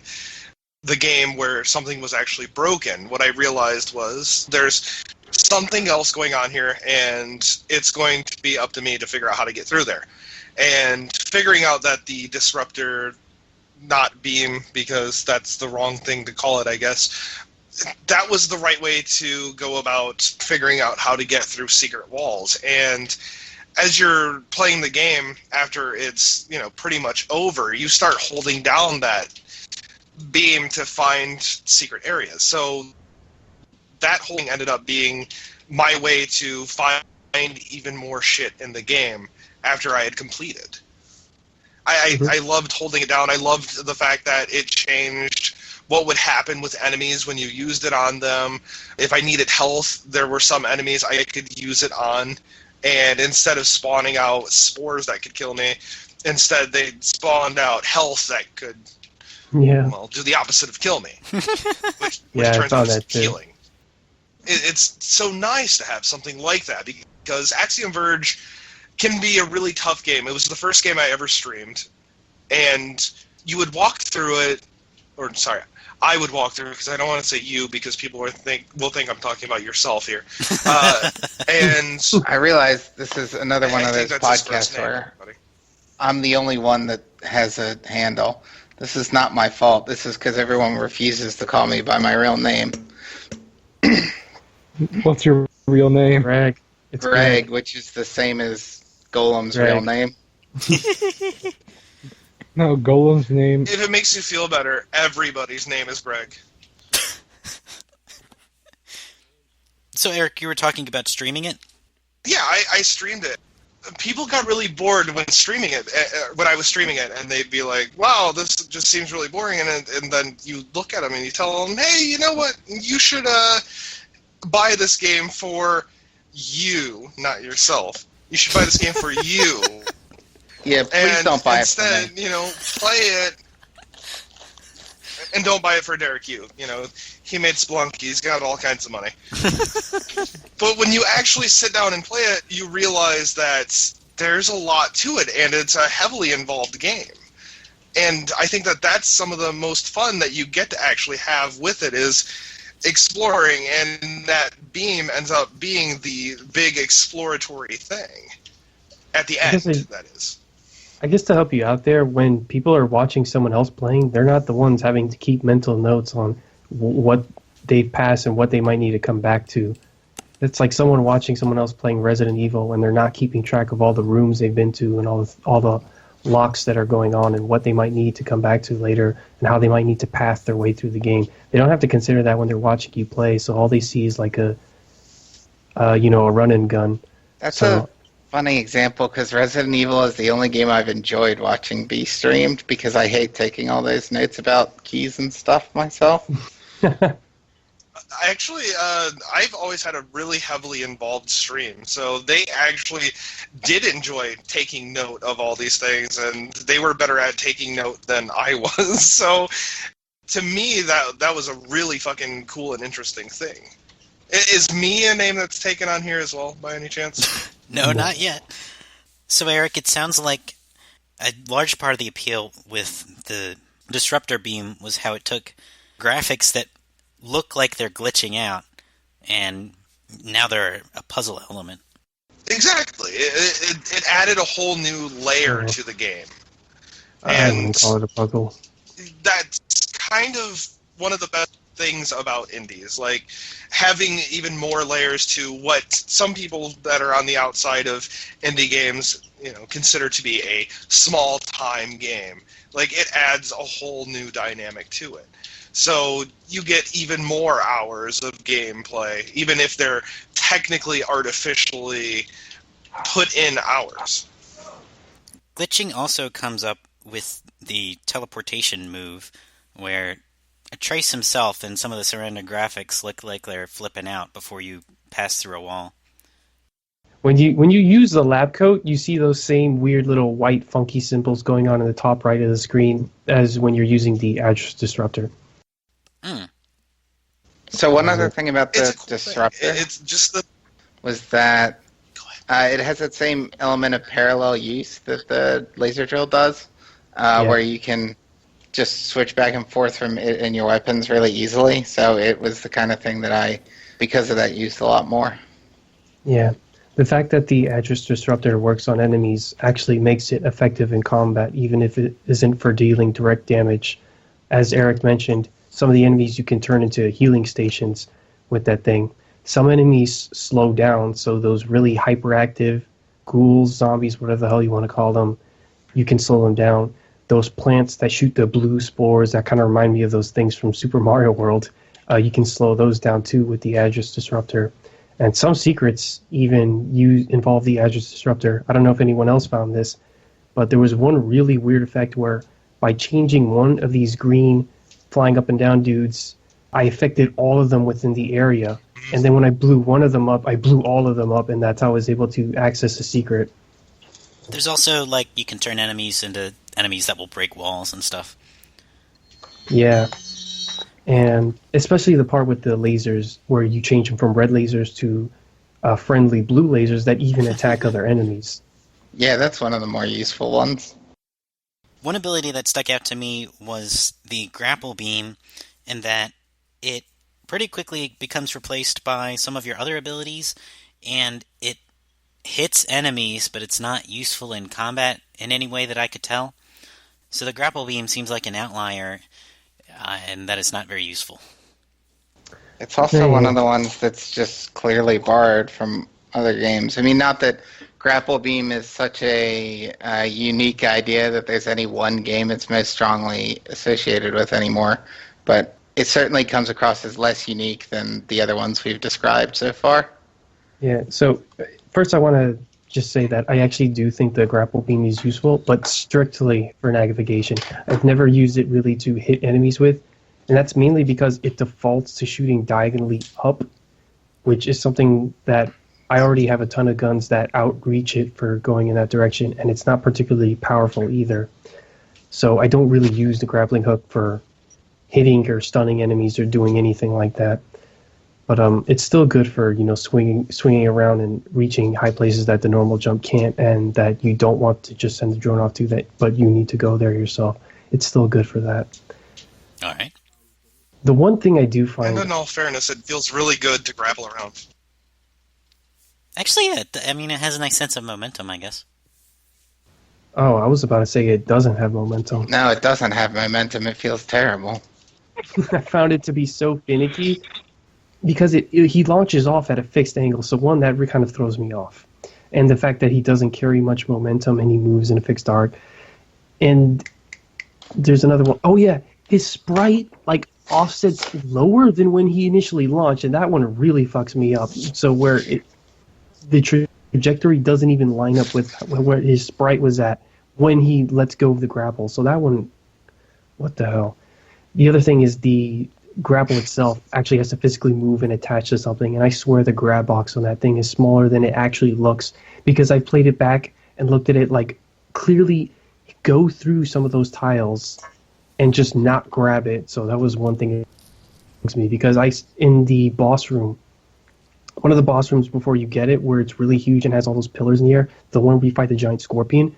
the game where something was actually broken. What I realized was there's something else going on here, and it's going to be up to me to figure out how to get through there. And figuring out that the disruptor, not beam, because that's the wrong thing to call it, I guess, that was the right way to go about figuring out how to get through secret walls. And as you're playing the game, after it's, pretty much over, you start holding down that beam to find secret areas. So that holding ended up being my way to find even more shit in the game after I had completed. I loved holding it down. I loved the fact that it changed what would happen with enemies when you used it on them. If I needed health, there were some enemies I could use it on, and instead of spawning out spores that could kill me, instead they spawned out health that could do the opposite of kill me, which turns out to be healing. It's so nice to have something like that, because Axiom Verge can be a really tough game. It was the first game I ever streamed, and you would walk through it, I would walk through it, because I don't want to say you, because people will think I'm talking about yourself here. And I realize this is another one of those podcasts where I'm the only one that has a handle. This is not my fault. This is because everyone refuses to call me by my real name. What's your real name? Greg. It's Greg, which is the same as Golem's real name. No, Golem's name... If it makes you feel better, everybody's name is Greg. So, Eric, you were talking about streaming it? Yeah, I streamed it. People got really bored when streaming it, when I was streaming it, and they'd be like, wow, this just seems really boring, and then you look at them and you tell them, hey, you know what, you should buy this game for you, not yourself. You should buy this game for you. Yeah, please don't buy it for me. Instead, play it, and don't buy it for Derek Yu. He made Splunk, he's got all kinds of money. But when you actually sit down and play it, you realize that there's a lot to it, and it's a heavily involved game. And I think that that's some of the most fun that you get to actually have with it, is exploring, and that beam ends up being the big exploratory thing at the end, that is. I guess to help you out there, when people are watching someone else playing, they're not the ones having to keep mental notes on what they've passed and what they might need to come back to. It's like someone watching someone else playing Resident Evil, and they're not keeping track of all the rooms they've been to and all the locks that are going on and what they might need to come back to later and how they might need to path their way through the game. They don't have to consider that when they're watching you play, so all they see is like a run and gun. That's a funny example, because Resident Evil is the only game I've enjoyed watching be streamed, because I hate taking all those notes about keys and stuff myself. Actually, I've always had a really heavily involved stream, so they actually did enjoy taking note of all these things, and they were better at taking note than I was. So, to me, that was a really fucking cool and interesting thing. Is me a name that's taken on here as well, by any chance? No, not yet. So, Eric, it sounds like a large part of the appeal with the Disruptor Beam was how it took graphics that look like they're glitching out, and now they're a puzzle element. Exactly. It added a whole new layer to the game. I wouldn't call it a puzzle. that's kind of one of the best things about indies, like having even more layers to what some people that are on the outside of indie games, consider to be a small time game. Like, it adds a whole new dynamic to it. So you get even more hours of gameplay, even if they're technically artificially put in hours. Glitching also comes up with the teleportation move, where Trace himself and some of the surrounding graphics look like they're flipping out before you pass through a wall. When you use the lab coat, you see those same weird little white funky symbols going on in the top right of the screen as when you're using the address disruptor. So one other thing about the cool disruptor it's just the was that it has that same element of parallel use that the laser drill does, where you can just switch back and forth from it and your weapons really easily. So it was the kind of thing that because of that, used a lot more. Yeah. The fact that the address disruptor works on enemies actually makes it effective in combat, even if it isn't for dealing direct damage. As Eric mentioned, some of the enemies you can turn into healing stations with that thing. Some enemies slow down, so those really hyperactive ghouls, zombies, whatever the hell you want to call them, you can slow them down. Those plants that shoot the blue spores, that kind of remind me of those things from Super Mario World, you can slow those down too with the address disruptor. And some secrets even involve the address disruptor. I don't know if anyone else found this, but there was one really weird effect where by changing one of these green flying up and down dudes, I affected all of them within the area. And then when I blew one of them up, I blew all of them up, and that's how I was able to access a secret. There's also, you can turn enemies into enemies that will break walls and stuff. Yeah. And especially the part with the lasers, where you change them from red lasers to friendly blue lasers that even attack other enemies. Yeah, that's one of the more useful ones. One ability that stuck out to me was the grapple beam, in that it pretty quickly becomes replaced by some of your other abilities, and it hits enemies, but it's not useful in combat in any way that I could tell. So the grapple beam seems like an outlier, and that is not very useful. It's also one of the ones that's just clearly borrowed from other games. I mean, not that grapple beam is such a unique idea that there's any one game it's most strongly associated with anymore, but it certainly comes across as less unique than the other ones we've described so far. Yeah, so first I want to just say that I actually do think the grapple beam is useful, but strictly for navigation. I've never used it really to hit enemies with, and that's mainly because it defaults to shooting diagonally up, which is something that I already have a ton of guns that outreach it for going in that direction, and it's not particularly powerful either. So I don't really use the grappling hook for hitting or stunning enemies or doing anything like that. But it's still good for swinging around and reaching high places that the normal jump can't, and that you don't want to just send the drone off to that, but you need to go there yourself. It's still good for that. All right. The one thing I do find, and in all fairness, it feels really good to grapple around. Actually, yeah, it has a nice sense of momentum, I guess. Oh, I was about to say it doesn't have momentum. No, it doesn't have momentum. It feels terrible. I found it to be so finicky because he launches off at a fixed angle, so one, that kind of throws me off. And the fact that he doesn't carry much momentum and he moves in a fixed arc. And there's another one. Oh, yeah, his sprite, offsets lower than when he initially launched, and that one really fucks me up. So where the trajectory doesn't even line up with where his sprite was at when he lets go of the grapple. So that one, what the hell? The other thing is the grapple itself actually has to physically move and attach to something, and I swear the grab box on that thing is smaller than it actually looks, because I played it back and looked at it clearly go through some of those tiles and just not grab it. So that was one thing that bugs me, because in the boss room, one of the boss rooms before you get it, where it's really huge and has all those pillars in the air, the one where you fight the giant scorpion,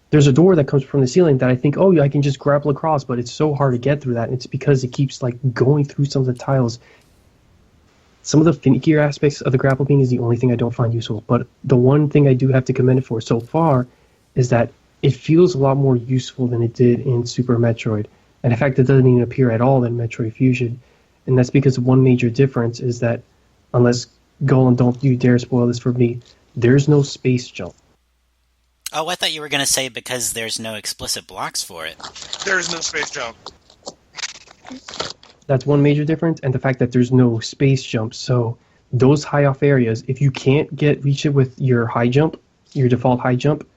there's a door that comes from the ceiling that I think, oh, yeah, I can just grapple across, but it's so hard to get through that. And it's because it keeps going through some of the tiles. Some of the finickier aspects of the grapple beam is the only thing I don't find useful. But the one thing I do have to commend it for so far is that it feels a lot more useful than it did in Super Metroid. And in fact, it doesn't even appear at all in Metroid Fusion. And that's because one major difference is that, unless Golan, don't you dare spoil this for me, there's no space jump. Oh, I thought you were going to say because there's no explicit blocks for it. There's no space jump. That's one major difference, and the fact that there's no space jump. So those high off areas, if you can't reach it with your high jump, your default high jump,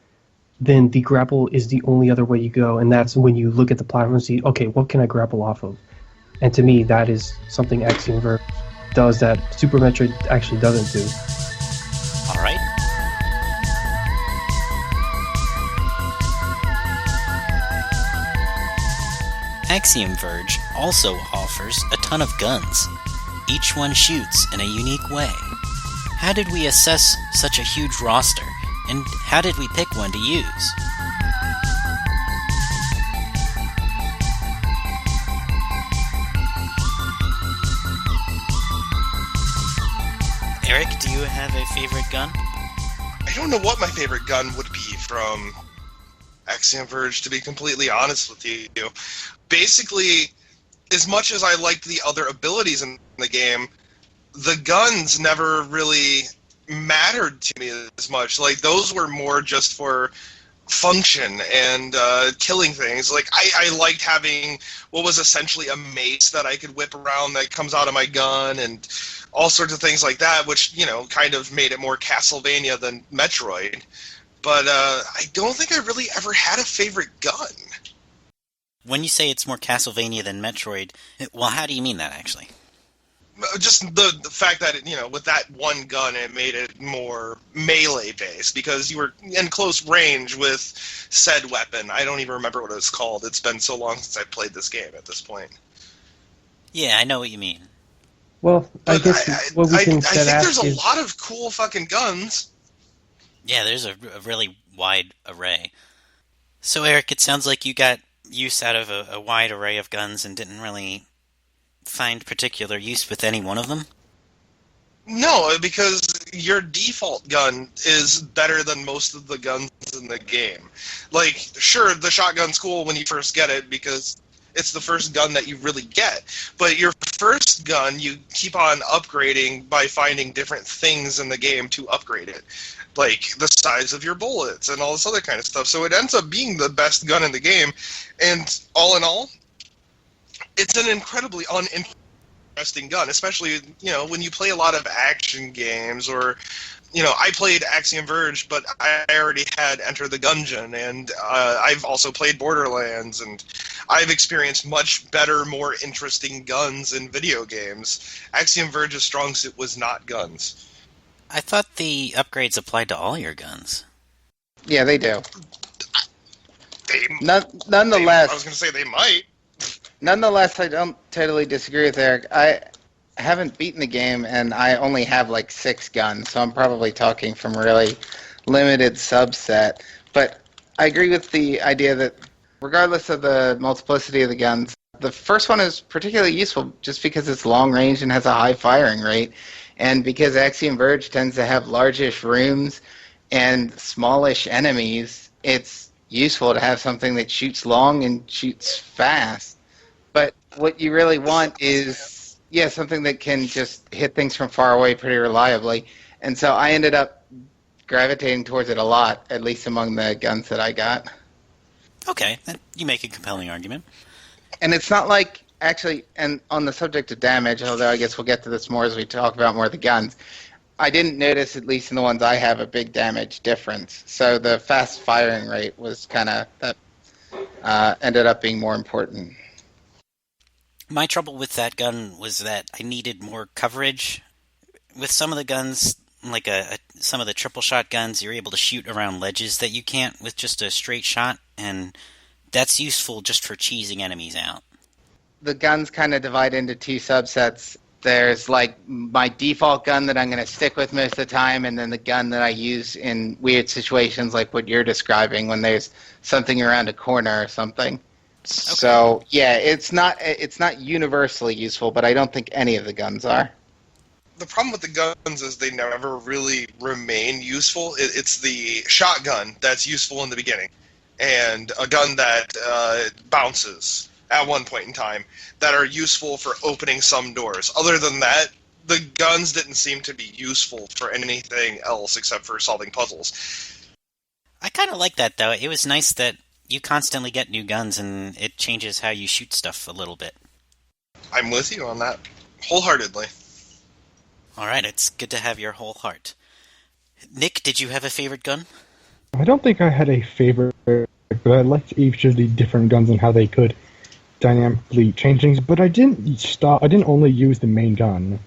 then the grapple is the only other way you go, and that's when you look at the platform and see, okay, what can I grapple off of? And to me, that is something Axiom Verge does that Super Metroid actually doesn't do. All right. Axiom Verge also offers a ton of guns. Each one shoots in a unique way. How did we assess such a huge roster, and how did we pick one to use? Eric, do you have a favorite gun? I don't know what my favorite gun would be from Axiom Verge, to be completely honest with you. Basically, as much as I liked the other abilities in the game, the guns never really mattered to me as much. Like, those were more just for function and killing things. Like, I liked having what was essentially a mace that I could whip around that comes out of my gun and all sorts of things like that, which, you know, kind of made it more Castlevania than Metroid. But I don't think I really ever had a favorite gun. When you say it's more Castlevania than Metroid, well, how do you mean that, actually? Just the fact that, you know, with that one gun, it made it more melee-based, because you were in close range with said weapon. I don't even remember what it was called. It's been so long since I played this game at this point. Yeah, I know what you mean. Well, I guess what we can I think there's a is, lot of cool fucking guns. Yeah, there's a really wide array. So, Eric, it sounds like you got use out of a wide array of guns and didn't really find particular use with any one of them? No, because your default gun is better than most of the guns in the game. Like, sure, the shotgun's cool when you first get it because it's the first gun that you really get. But your first gun, you keep on upgrading by finding different things in the game to upgrade it. Like the size of your bullets and all this other kind of stuff. So it ends up being the best gun in the game. And all in all, it's an incredibly uninteresting gun, especially, you know, when you play a lot of action games or, you know, I played Axiom Verge, but I already had Enter the Gungeon, and I've also played Borderlands, and I've experienced much better, more interesting guns in video games. Axiom Verge's strong suit was not guns. I thought the upgrades applied to all your guns. Yeah, they do. Nonetheless, I was going to say they might. Nonetheless, I don't totally disagree with Eric. I haven't beaten the game, and I only have like 6 guns, so I'm probably talking from a really limited subset. But I agree with the idea that regardless of the multiplicity of the guns, the first one is particularly useful just because it's long range and has a high firing rate. And because Axiom Verge tends to have largish rooms and smallish enemies, it's useful to have something that shoots long and shoots fast. But what you really want is, yeah, something that can just hit things from far away pretty reliably. And so I ended up gravitating towards it a lot, at least among the guns that I got. Okay, you make a compelling argument. And it's not like, actually, and on the subject of damage, although I guess we'll get to this more as we talk about more of the guns, I didn't notice, at least in the ones I have, a big damage difference. So the fast firing rate was kind of, that ended up being more important. My trouble with that gun was that I needed more coverage. With some of the guns, like some of the triple shot guns, you're able to shoot around ledges that you can't with just a straight shot, and that's useful just for cheesing enemies out. The guns kind of divide into 2 subsets. There's like my default gun that I'm going to stick with most of the time, and then the gun that I use in weird situations like what you're describing when there's something around a corner or something. Okay. So yeah, it's not universally useful, but I don't think any of the guns are. The problem with the guns is they never really remain useful. It's the shotgun that's useful in the beginning, and a gun that bounces. at one point in time that are useful for opening some doors. Other than that, the guns didn't seem to be useful for anything else except for solving puzzles. I kind of like that, though. It was nice that you constantly get new guns, and it changes how you shoot stuff a little bit. I'm with you on that, wholeheartedly. Alright, it's good to have your whole heart. Nick, did you have a favorite gun? I don't think I had a favorite, but I liked each of the different guns and how they could dynamically change things, but I didn't only use the main gun.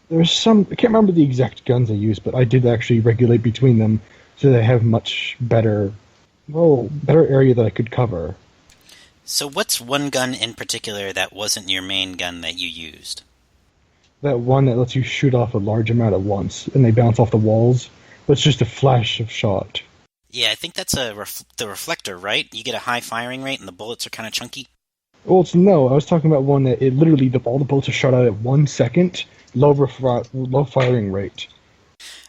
There's some, I can't remember the exact guns I used, but I did actually regulate between them so that I have much better area that I could cover. So what's one gun in particular that wasn't your main gun that you used? That one that lets you shoot off a large amount at once, and they bounce off the walls, but it's just a flash of shot. Yeah, I think that's the reflector, right? You get a high firing rate and the bullets are kind of chunky? Well, no, I was talking about one that it literally, all the bullets are shot out at 1 second, low firing rate.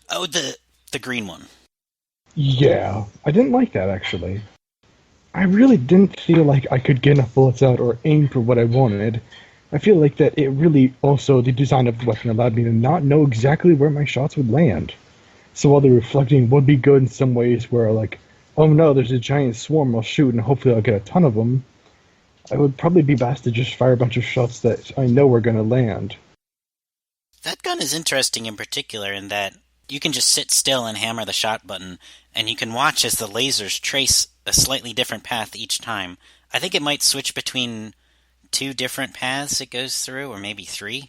Oh, the green one. Yeah, I didn't like that, actually. I really didn't feel like I could get enough bullets out or aim for what I wanted. I feel like that it really also, the design of the weapon allowed me to not know exactly where my shots would land. So while the reflecting would be good in some ways where, like, oh no, there's a giant swarm, I'll shoot and hopefully I'll get a ton of them, I would probably be best to just fire a bunch of shots that I know are going to land. That gun is interesting in particular in that you can just sit still and hammer the shot button, and you can watch as the lasers trace a slightly different path each time. I think it might switch between 2 different paths it goes through, or maybe 3.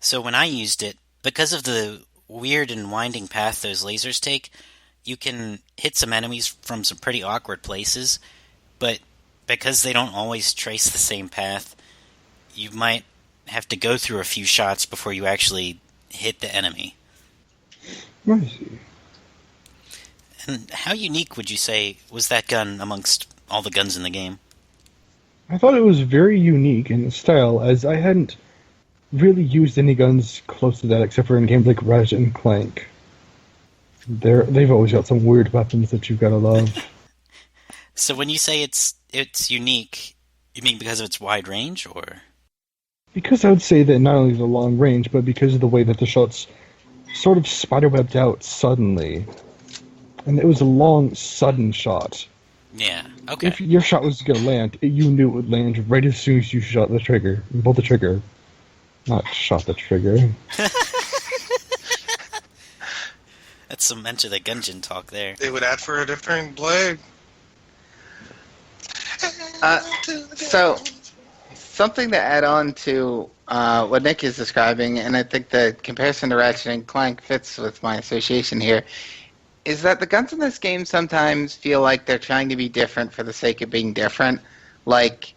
So when I used it, because of the weird and winding path those lasers take, you can hit some enemies from some pretty awkward places, but because they don't always trace the same path, you might have to go through a few shots before you actually hit the enemy. I see. And how unique would you say was that gun amongst all the guns in the game? I thought it was very unique in style, as I hadn't really used any guns close to that except for in games like Ratchet and Clank. They've always got some weird weapons that you've got to love. So when you say it's unique, you mean because of its wide range, or? Because I would say that not only the long range, but because of the way that the shots sort of spiderwebbed out suddenly. And it was a long, sudden shot. Yeah, okay. If your shot was going to land, you knew it would land right as soon as you shot the trigger. Pulled the trigger. Not shot the trigger. That's some Enter the Gungeon talk there. They would add for a different blade. So, something to add on to what Nick is describing, and I think the comparison to Ratchet and Clank fits with my association here, is that the guns in this game sometimes feel like they're trying to be different for the sake of being different. Like,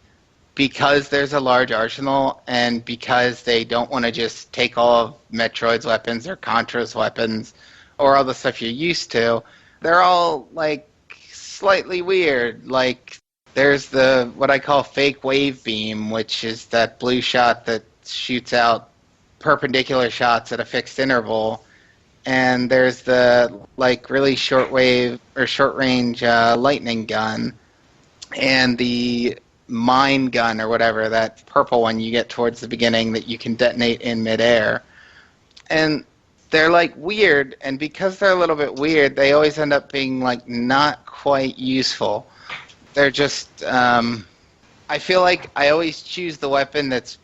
because there's a large arsenal, and because they don't want to just take all of Metroid's weapons or Contra's weapons, or all the stuff you're used to, they're all, like, slightly weird. Like, there's the, what I call fake wave beam, which is that blue shot that shoots out perpendicular shots at a fixed interval. And there's the, like, really short wave, or short range lightning gun. And the mine gun, or whatever, that purple one you get towards the beginning that you can detonate in midair. And they're, like, weird, and because they're a little bit weird, they always end up being, like, not quite useful. They're just, I feel like I always choose the weapon that's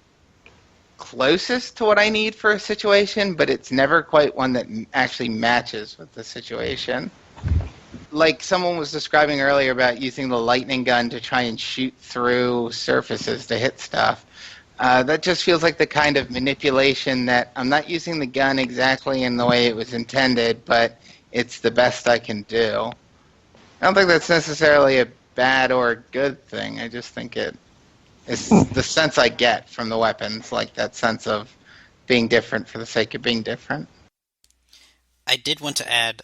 closest to what I need for a situation, but it's never quite one that actually matches with the situation. Like someone was describing earlier about using the lightning gun to try and shoot through surfaces to hit stuff. That just feels like the kind of manipulation that I'm not using the gun exactly in the way it was intended, but it's the best I can do. I don't think that's necessarily a bad or good thing. I just think it's the sense I get from the weapons, like that sense of being different for the sake of being different. I did want to add,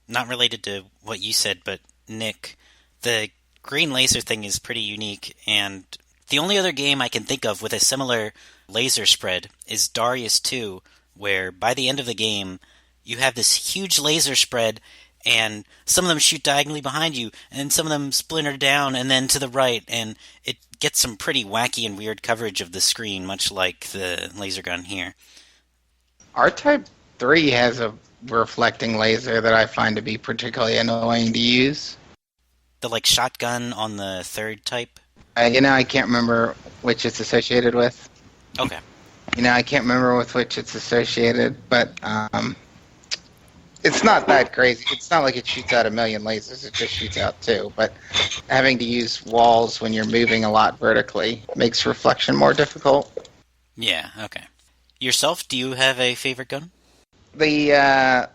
not related to what you said, but Nick, the green laser thing is pretty unique, and the only other game I can think of with a similar laser spread is Darius 2, where by the end of the game, you have this huge laser spread, and some of them shoot diagonally behind you, and some of them splinter down and then to the right, and it gets some pretty wacky and weird coverage of the screen, much like the laser gun here. R-Type 3 has a reflecting laser that I find to be particularly annoying to use. The shotgun on the third type? I can't remember which it's associated with. Okay. I can't remember with which it's associated, but it's not that crazy. It's not like it shoots out a million lasers. It just shoots out two. But having to use walls when you're moving a lot vertically makes reflection more difficult. Yeah, okay. Yourself, do you have a favorite gun? The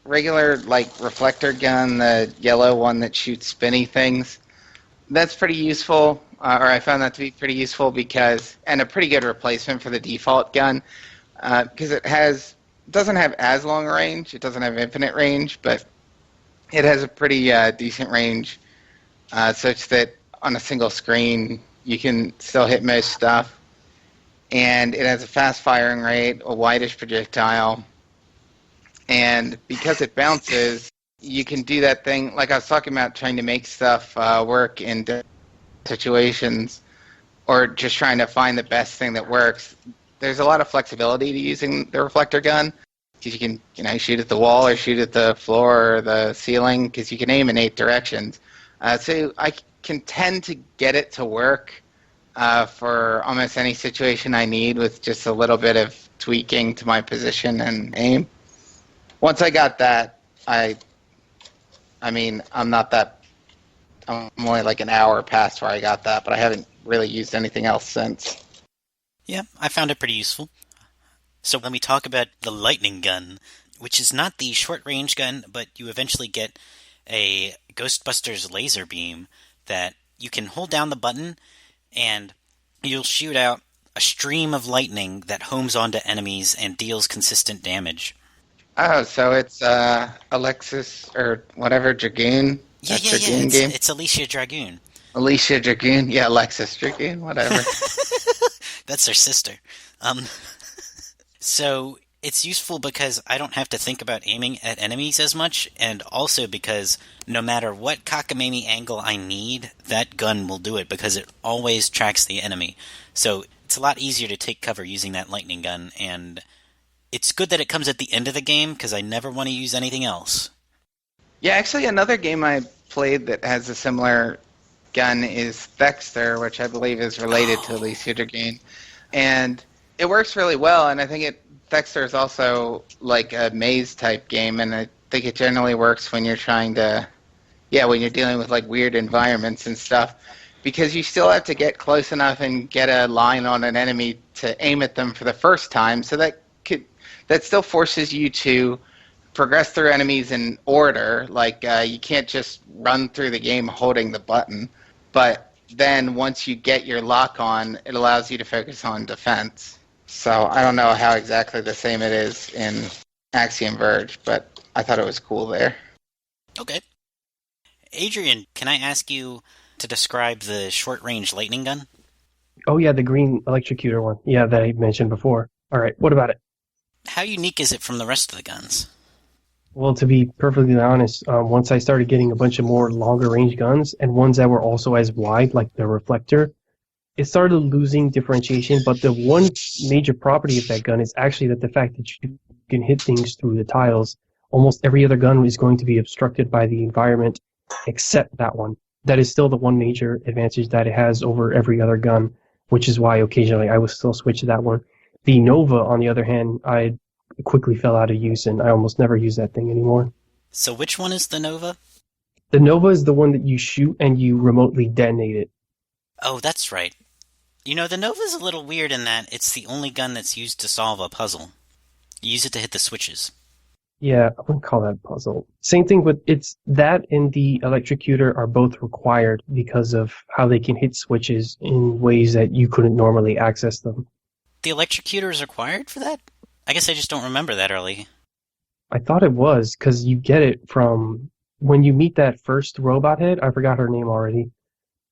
regular, reflector gun, the yellow one that shoots spinny things, that's pretty useful. Or I found that to be pretty useful and a pretty good replacement for the default gun, because it doesn't have as long a range. It doesn't have infinite range, but it has a pretty decent range, such that on a single screen you can still hit most stuff. And it has a fast firing rate, a wideish projectile, and because it bounces, you can do that thing like I was talking about, trying to make stuff work in situations, or just trying to find the best thing that works. There's a lot of flexibility to using the reflector gun, because you can shoot at the wall or shoot at the floor or the ceiling, because you can aim in 8 directions. So I can tend to get it to work for almost any situation I need with just a little bit of tweaking to my position and aim. Once I got that, I'm only like an hour past where I got that, but I haven't really used anything else since. Yeah, I found it pretty useful. So let me talk about the lightning gun, which is not the short-range gun, but you eventually get a Ghostbusters laser beam that you can hold down the button, and you'll shoot out a stream of lightning that homes onto enemies and deals consistent damage. Oh, so it's Alexis, or whatever, Dragoon? Yeah. It's Alicia Dragoon. Alicia Dragoon? Yeah, Alexis Dragoon, whatever. That's her sister. So it's useful because I don't have to think about aiming at enemies as much, and also because no matter what cockamamie angle I need, that gun will do it because it always tracks the enemy. So it's a lot easier to take cover using that lightning gun, and it's good that it comes at the end of the game because I never want to use anything else. Yeah, actually another game I played that has a similar gun is Thexter, which I believe is related to Alicia Dragoon. And it works really well, and I think Thexter is also like a maze-type game, and I think it generally works when you're when you're dealing with like weird environments and stuff, because you still have to get close enough and get a line on an enemy to aim at them for the first time, so that still forces you to progress through enemies in order. Like, you can't just run through the game holding the button, but then once you get your lock on, it allows you to focus on defense. So I don't know how exactly the same it is in Axiom Verge, but I thought it was cool there. Okay. Adrian, can I ask you to describe the short-range lightning gun? Oh yeah, the green electrocutor one. Yeah, that I mentioned before. All right, what about it? How unique is it from the rest of the guns? Well, to be perfectly honest, once I started getting a bunch of more longer range guns and ones that were also as wide, like the reflector, it started losing differentiation. But the one major property of that gun is actually that the fact that you can hit things through the tiles. Almost every other gun is going to be obstructed by the environment except that one. That is still the one major advantage that it has over every other gun, which is why occasionally I will still switch to that one. The Nova, on the other hand, I quickly fell out of use, and I almost never use that thing anymore. So which one is the Nova? The Nova is the one that you shoot and you remotely detonate it. Oh, that's right. The Nova's a little weird in that it's the only gun that's used to solve a puzzle. You use it to hit the switches. Yeah, I wouldn't call that a puzzle. Same thing with it's that and the electrocutor are both required because of how they can hit switches in ways that you couldn't normally access them. The electrocutor is required for that? I guess I just don't remember that early. I thought it was, because you get it from when you meet that first robot head. I forgot her name already.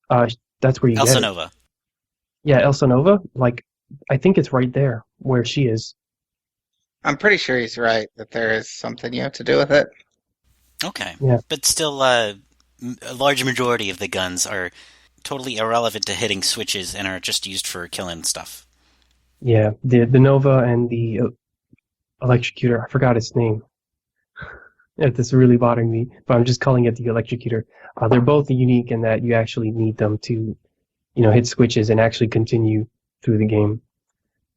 That's where you Elsa get Nova. it. Yeah, Elsa Nova. I think it's right there where she is. I'm pretty sure he's right that there is something you have to do with it. Okay. Yeah. But still, a large majority of the guns are totally irrelevant to hitting switches and are just used for killing stuff. Yeah, the Nova and the Electrocutor, I forgot its name. This is really bothering me, but I'm just calling it the Electrocutor. They're both unique in that you actually need them to, hit switches and actually continue through the game.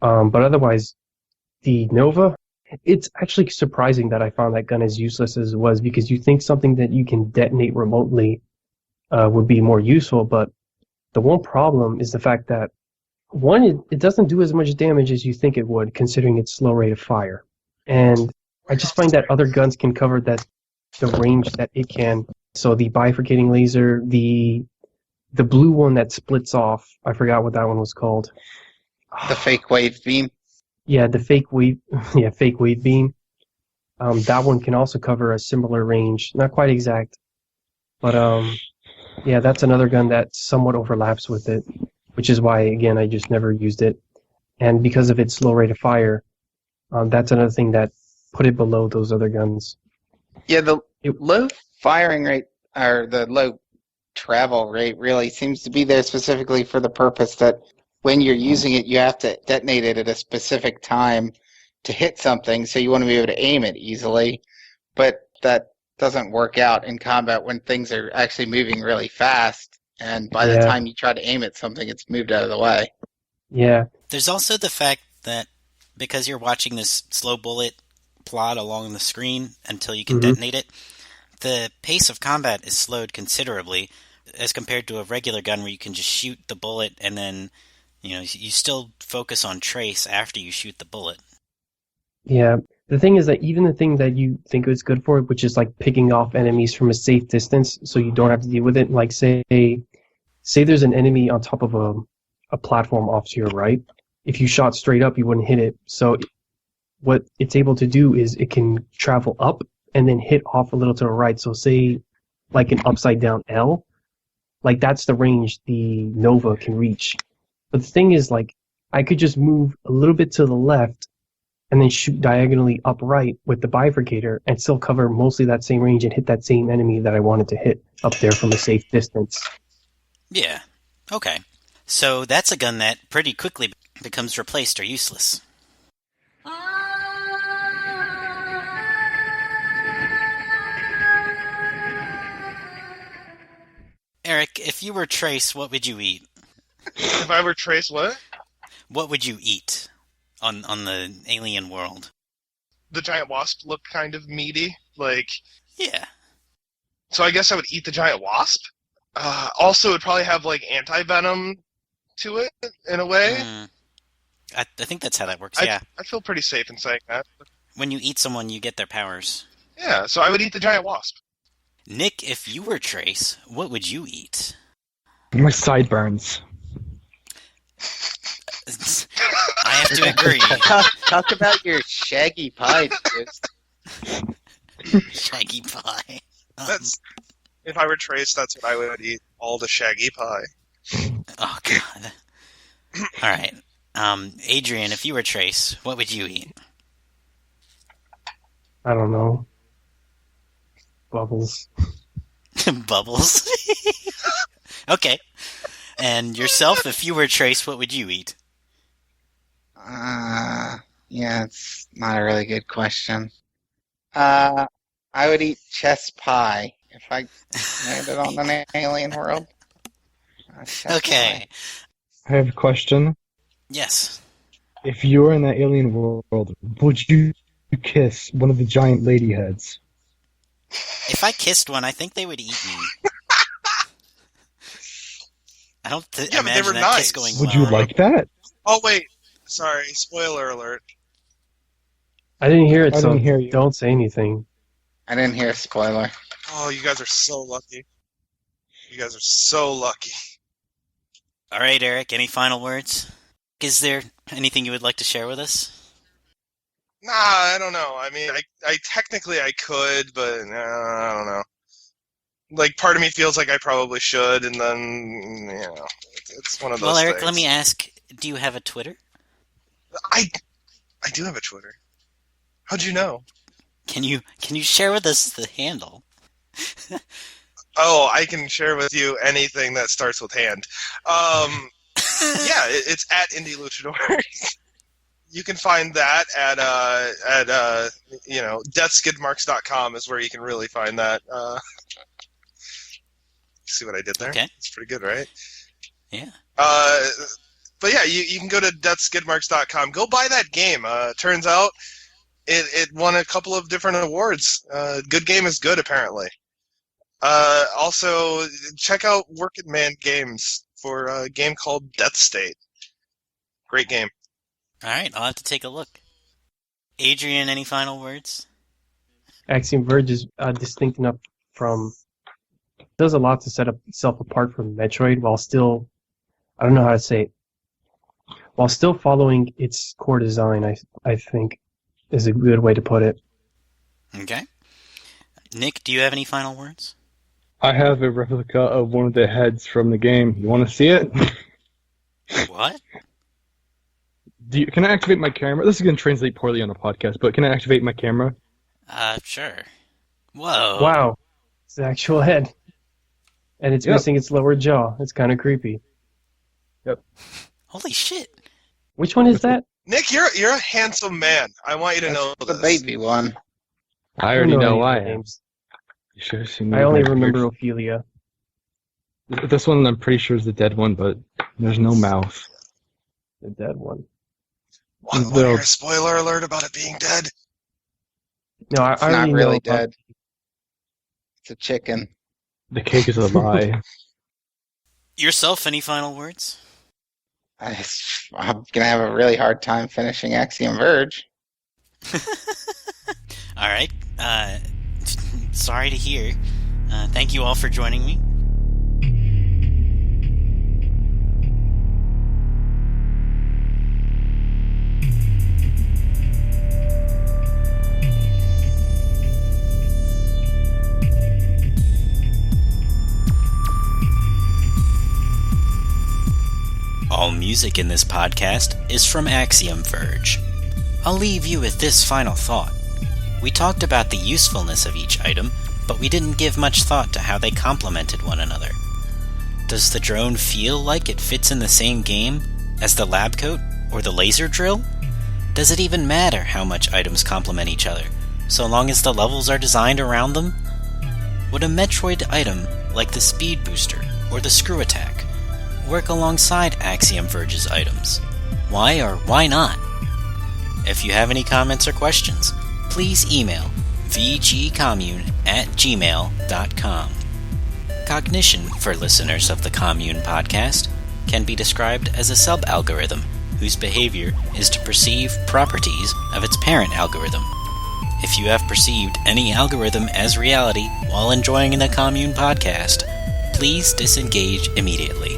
But otherwise, the Nova, it's actually surprising that I found that gun as useless as it was, because you think something that you can detonate remotely would be more useful, but the one problem is the fact that, one, it doesn't do as much damage as you think it would, considering its slow rate of fire. And I just find that other guns can cover the range that it can. So the bifurcating laser, the blue one that splits off, I forgot what that one was called. The fake wave beam. Yeah, the fake wave beam. That one can also cover a similar range, not quite exact, but yeah, that's another gun that somewhat overlaps with it, which is why, again, I just never used it. And because of its slow rate of fire, that's another thing that put it below those other guns. Yeah, the low firing rate, or the low travel rate, really seems to be there specifically for the purpose that when you're using it, you have to detonate it at a specific time to hit something, so you want to be able to aim it easily. But that doesn't work out in combat when things are actually moving really fast, and by the time you try to aim at something, it's moved out of the way. Yeah. There's also the fact that because you're watching this slow bullet plot along the screen until you can detonate it, the pace of combat is slowed considerably as compared to a regular gun where you can just shoot the bullet and then, you still focus on trace after you shoot the bullet. Yeah. The thing is that even the thing that you think it's good for, which is like picking off enemies from a safe distance so you don't have to deal with it, like say there's an enemy on top of a platform off to your right. If you shot straight up, you wouldn't hit it. So what it's able to do is it can travel up and then hit off a little to the right. So say like an upside down L, like that's the range the Nova can reach. But the thing is, like, I could just move a little bit to the left and then shoot diagonally upright with the bifurcator and still cover mostly that same range and hit that same enemy that I wanted to hit up there from a safe distance. Yeah. Okay. So that's a gun that pretty quickly becomes replaced or useless. Eric, if you were Trace, what would you eat? If I were Trace, what? What would you eat on the alien world? The giant wasp looked kind of meaty. Yeah. So I guess I would eat the giant wasp. Also, it would probably have, anti-venom to it, in a way. I think that's how that works, yeah. I feel pretty safe in saying that. When you eat someone, you get their powers. Yeah, so I would eat the giant wasp. Nick, if you were Trace, what would you eat? My sideburns. I have to agree. Talk about your shaggy pie, Ghost. Shaggy pie. If I were Trace, that's what I would eat. All the shaggy pie. Oh, God. All right. Adrian, if you were Trace, what would you eat? I don't know. Bubbles. Bubbles? Okay. And yourself, if you were Trace, what would you eat? Yeah, it's not a really good question. I would eat chess pie if I landed on an alien world. Okay. Pie. I have a question. Yes. If you were in that alien world, would you kiss one of the giant lady heads? If I kissed one, I think they would eat me. I don't imagine but they were that nice. kiss going Would well. you like that? Oh, wait. Sorry, spoiler alert. I didn't hear it, I so didn't hear you. don't say anything. I didn't hear a spoiler. Oh, you guys are so lucky. You guys are so lucky. All right, Eric, any final words? Is there anything you would like to share with us? Nah, I don't know. I mean, I technically I could, but I don't know. Part of me feels like I probably should, and then, it's one of those Well, Eric, things. let me ask, do you have a Twitter? I do have a Twitter. How'd you know? Can you share with us the handle? Oh, I can share with you anything that starts with hand. Yeah, it's at Indie Luchadors. You can find that at deathskidmarks.com is where you can really find that. See what I did there? Okay. It's pretty good, right? Yeah. But yeah, you can go to deathskidmarks.com. Go buy that game. Turns out it won a couple of different awards. Good game is good, apparently. Also, check out Working Man Games for a game called Death State. Great game. All right, I'll have to take a look. Adrian, any final words? Axiom Verge is distinct enough from... does a lot to set itself apart from Metroid while still... I don't know how to say it. While still following its core design, I think, is a good way to put it. Okay. Nick, do you have any final words? I have a replica of one of the heads from the game. You want to see it? What? Can I activate my camera? This is going to translate poorly on a podcast, but can I activate my camera? Sure. Whoa. Wow. It's the actual head. And it's missing its lower jaw. It's kind of creepy. Yep. Holy shit. Which one is that? Nick, you're a handsome man. I want you to know The this. baby one. I already know any why. of the names. You should have seen I only my remember Ophelia. This one I'm pretty sure is the dead one, but there's no mouth. The dead one. Want to hear a spoiler alert about it being dead? No, I It's already not know really about- dead. It's a chicken. The cake is a lie. Yourself, any final words? I'm gonna have a really hard time finishing Axiom Verge. All right. Sorry to hear. Thank you all for joining me. All music in this podcast is from Axiom Verge. I'll leave you with this final thought. We talked about the usefulness of each item, but we didn't give much thought to how they complemented one another. Does the drone feel like it fits in the same game as the lab coat or the laser drill? Does it even matter how much items complement each other, so long as the levels are designed around them? Would a Metroid item like the speed booster or the screw attack work alongside Axiom Verge's items? Why or why not? If you have any comments or questions, please email vgcommune@gmail.com. Cognition for listeners of the Commune podcast can be described as a sub-algorithm whose behavior is to perceive properties of its parent algorithm. If you have perceived any algorithm as reality while enjoying the Commune podcast, please disengage immediately.